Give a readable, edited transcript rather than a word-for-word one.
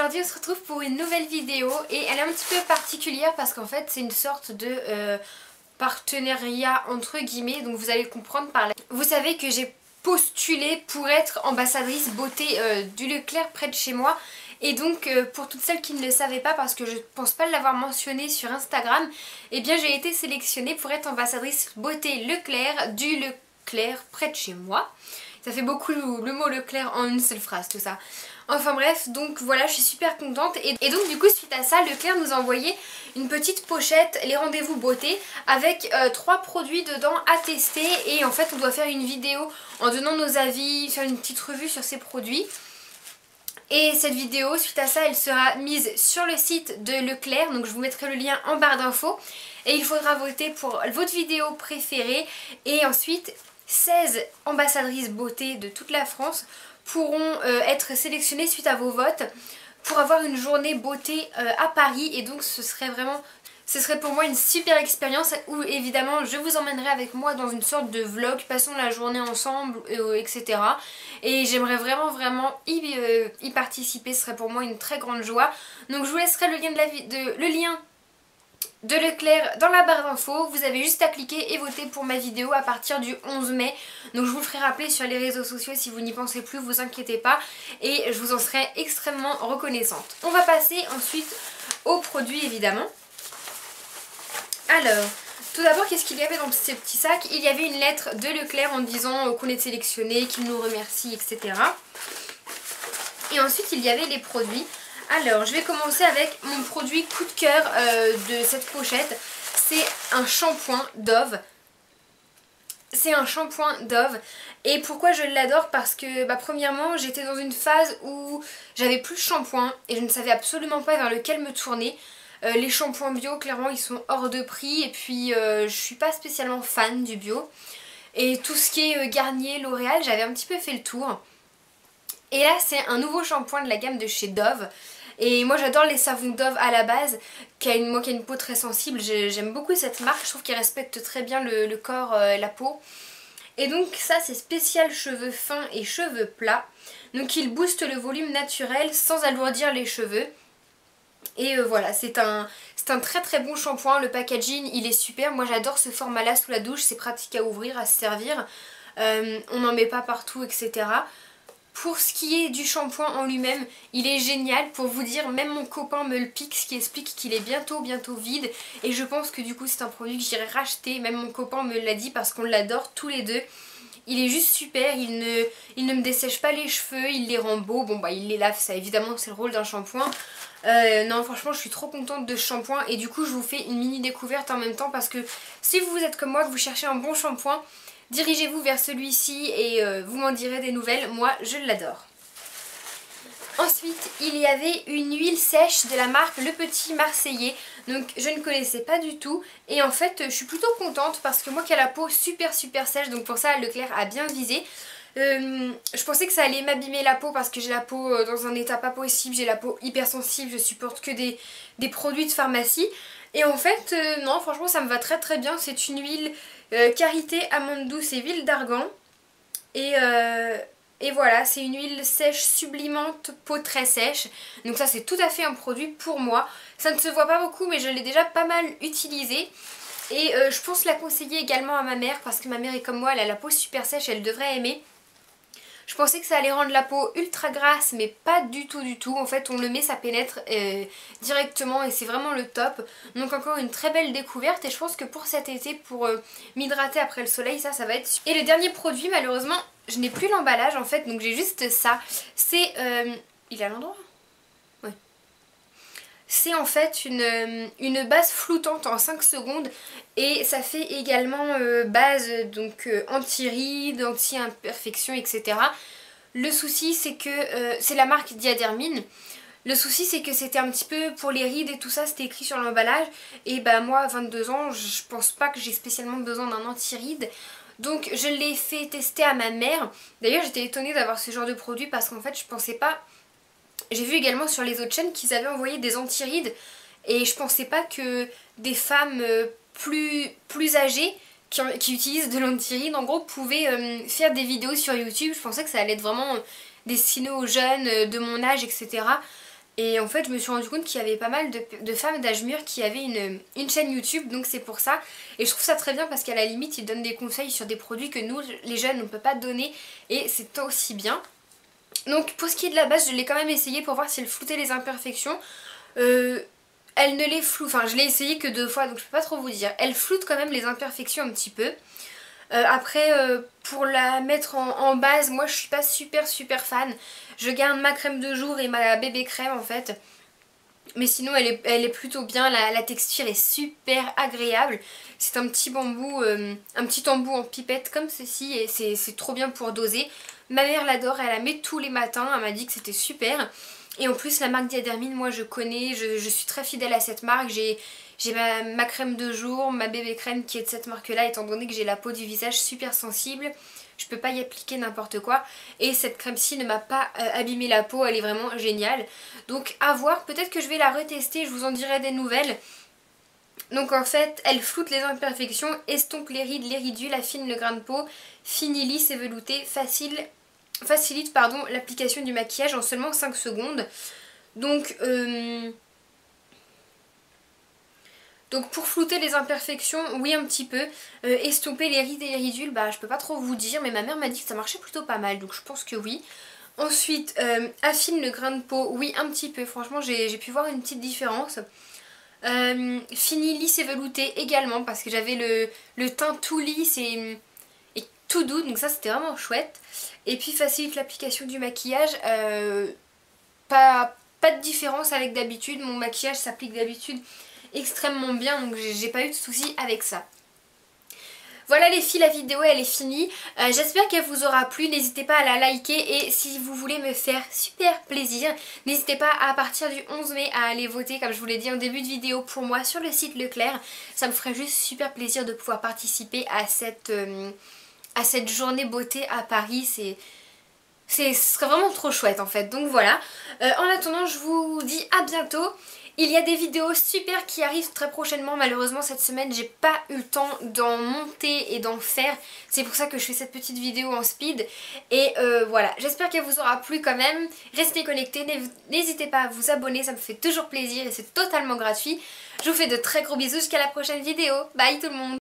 aujourd'hui on se retrouve pour une nouvelle vidéo et elle est un petit peu particulière parce qu'en fait c'est une sorte de partenariat entre guillemets, donc vous allez comprendre par là. Vous savez que j'ai postulé pour être ambassadrice beauté du Leclerc près de chez moi. Et donc pour toutes celles qui ne le savaient pas, parce que je ne pense pas l'avoir mentionné sur Instagram, eh bien j'ai été sélectionnée pour être ambassadrice beauté Leclerc du Leclerc près de chez moi. Ça fait beaucoup le mot Leclerc en une seule phrase tout ça. Enfin bref, donc voilà, je suis super contente et donc du coup suite à ça, Leclerc nous a envoyé une petite pochette, les rendez-vous beauté, avec 3 produits dedans à tester. Et en fait on doit faire une vidéo en donnant nos avis, faire une petite revue sur ces produits. Et cette vidéo, suite à ça, elle sera mise sur le site de Leclerc, donc je vous mettrai le lien en barre d'infos. Et il faudra voter pour votre vidéo préférée. Et ensuite, 16 ambassadrices beauté de toute la France pourront être sélectionnées suite à vos votes pour avoir une journée beauté à Paris. Et donc ce serait pour moi une super expérience où évidemment je vous emmènerai avec moi dans une sorte de vlog, passons la journée ensemble, etc. Et j'aimerais vraiment y participer, ce serait pour moi une très grande joie. Donc je vous laisserai le lien de Leclerc dans la barre d'infos. Vous avez juste à cliquer et voter pour ma vidéo à partir du 11 mai. Donc je vous le ferai rappeler sur les réseaux sociaux si vous n'y pensez plus, vous inquiétez pas. Et je vous en serai extrêmement reconnaissante. On va passer ensuite aux produits évidemment. Alors, tout d'abord, qu'est-ce qu'il y avait dans ce petit sac? Il y avait une lettre de Leclerc en disant qu'on est sélectionné, qu'il nous remercie, etc. Et ensuite, il y avait les produits. Alors, je vais commencer avec mon produit coup de cœur de cette pochette. C'est un shampoing Dove. C'est un shampoing Dove. Et pourquoi je l'adore? Parce que, premièrement, j'étais dans une phase où j'avais plus de shampoing et je ne savais absolument pas vers lequel me tourner. Les shampoings bio, clairement, ils sont hors de prix. Et puis, je suis pas spécialement fan du bio. Et tout ce qui est Garnier, L'Oréal, j'avais un petit peu fait le tour. Et là, c'est un nouveau shampoing de la gamme de chez Dove. Et moi, j'adore les savons Dove à la base. Moi qui ai une peau très sensible, j'aime beaucoup cette marque. Je trouve qu'ils respectent très bien le corps, la peau. Et donc, ça, c'est spécial cheveux fins et cheveux plats. Donc, il booste le volume naturel sans alourdir les cheveux. Et voilà, c'est un très bon shampoing. Le packaging il est super, moi j'adore ce format là sous la douche, c'est pratique à ouvrir, à se servir, on n'en met pas partout, etc. Pour ce qui est du shampoing en lui-même, il est génial. Pour vous dire, même mon copain me le pique, ce qui explique qu'il est bientôt vide. Et je pense que du coup c'est un produit que j'irai racheter, même mon copain me l'a dit parce qu'on l'adore tous les deux. Il est juste super, il ne me dessèche pas les cheveux, il les rend beaux. Bon il les lave, ça évidemment c'est le rôle d'un shampoing. Non franchement je suis trop contente de ce shampoing. Et du coup je vous fais une mini découverte en même temps. Parce que si vous êtes comme moi, que vous cherchez un bon shampoing, dirigez-vous vers celui-ci et vous m'en direz des nouvelles. Moi je l'adore. Ensuite, il y avait une huile sèche de la marque Le Petit Marseillais. Donc je ne connaissais pas du tout. Et en fait, je suis plutôt contente parce que moi qui ai la peau super sèche, donc pour ça Leclerc a bien visé. Je pensais que ça allait m'abîmer la peau parce que j'ai la peau dans un état pas possible. J'ai la peau hypersensible, je supporte que des produits de pharmacie. Et en fait, non, franchement ça me va très bien. C'est une huile karité, amande douce et huile d'argan. Et voilà, c'est une huile sèche sublimante, peau très sèche. Donc ça c'est tout à fait un produit pour moi. Ça ne se voit pas beaucoup mais je l'ai déjà pas mal utilisé. Et je pense la conseiller également à ma mère parce que ma mère est comme moi, elle a la peau super sèche, elle devrait aimer. Je pensais que ça allait rendre la peau ultra grasse mais pas du tout. En fait on le met, ça pénètre directement et c'est vraiment le top. Donc encore une très belle découverte et je pense que pour cet été, pour m'hydrater après le soleil, ça va être super. Et le dernier produit, malheureusement je n'ai plus l'emballage en fait, donc j'ai juste ça. C'est... il est à l'endroit ? Oui. C'est en fait une base floutante en 5 secondes et ça fait également base donc anti-rides, anti-imperfection, etc. Le souci c'est que c'est la marque Diadermine. Le souci c'est que c'était un petit peu pour les rides et tout ça, c'était écrit sur l'emballage. Et moi à 22 ans, je pense pas que j'ai spécialement besoin d'un anti-rides. Donc je l'ai fait tester à ma mère. D'ailleurs j'étais étonnée d'avoir ce genre de produit parce qu'en fait je pensais pas... J'ai vu également sur les autres chaînes qu'ils avaient envoyé des anti-rides. Et je pensais pas que des femmes plus âgées qui utilisent de l'anti-rides en gros pouvaient faire des vidéos sur YouTube. Je pensais que ça allait être vraiment destiné aux jeunes de mon âge, etc. Et en fait je me suis rendu compte qu'il y avait pas mal de femmes d'âge mûr qui avaient une chaîne YouTube, donc c'est pour ça. Et je trouve ça très bien parce qu'à la limite ils donnent des conseils sur des produits que nous les jeunes on peut pas donner, et c'est aussi bien. Donc pour ce qui est de la base, je l'ai quand même essayé pour voir si elle floutait les imperfections. Elle ne les floute, enfin je l'ai essayé que 2 fois donc je peux pas trop vous dire. Elle floute quand même les imperfections un petit peu. Après pour la mettre en base, moi je suis pas super fan. Je garde ma crème de jour et ma bébé crème en fait. Mais sinon elle est plutôt bien, la texture est super agréable. C'est un petit bambou, un petit embout en pipette comme ceci, et c'est trop bien pour doser. Ma mère l'adore, elle la met tous les matins, elle m'a dit que c'était super. Et en plus la marque Diadermine, moi je connais, je suis très fidèle à cette marque. J'ai ma crème de jour, ma bébé crème qui est de cette marque là, étant donné que j'ai la peau du visage super sensible. Je peux pas y appliquer n'importe quoi. Et cette crème-ci ne m'a pas abîmé la peau, elle est vraiment géniale. Donc à voir, peut-être que je vais la retester, je vous en dirai des nouvelles. Donc en fait, elle floute les imperfections, estompe les rides, les ridules, affine le grain de peau, finit lisse et velouté, facilite l'application du maquillage en seulement 5 secondes. Donc pour flouter les imperfections, oui un petit peu. Estomper les rides et les ridules, bah je peux pas trop vous dire, mais ma mère m'a dit que ça marchait plutôt pas mal, donc je pense que oui. Ensuite, affine le grain de peau, oui un petit peu, franchement j'ai pu voir une petite différence. Fini lisse et velouté également, parce que j'avais le teint tout lisse et tout doux, donc ça c'était vraiment chouette. Et puis facilite l'application du maquillage, pas de différence avec d'habitude, mon maquillage s'applique d'habitude extrêmement bien, donc j'ai pas eu de soucis avec ça. Voilà les filles, la vidéo elle est finie. J'espère qu'elle vous aura plu, n'hésitez pas à la liker, et si vous voulez me faire super plaisir, n'hésitez pas à partir du 11 mai à aller voter, comme je vous l'ai dit en début de vidéo, pour moi sur le site Leclerc. Ça me ferait juste super plaisir de pouvoir participer à cette journée beauté à Paris. Ce serait vraiment trop chouette en fait, donc voilà. En attendant, je vous dis à bientôt. Il y a des vidéos super qui arrivent très prochainement. Malheureusement cette semaine j'ai pas eu le temps d'en monter et d'en faire. C'est pour ça que je fais cette petite vidéo en speed. Et voilà, j'espère qu'elle vous aura plu quand même. Restez connectés, n'hésitez pas à vous abonner, ça me fait toujours plaisir et c'est totalement gratuit. Je vous fais de très gros bisous, jusqu'à la prochaine vidéo. Bye tout le monde.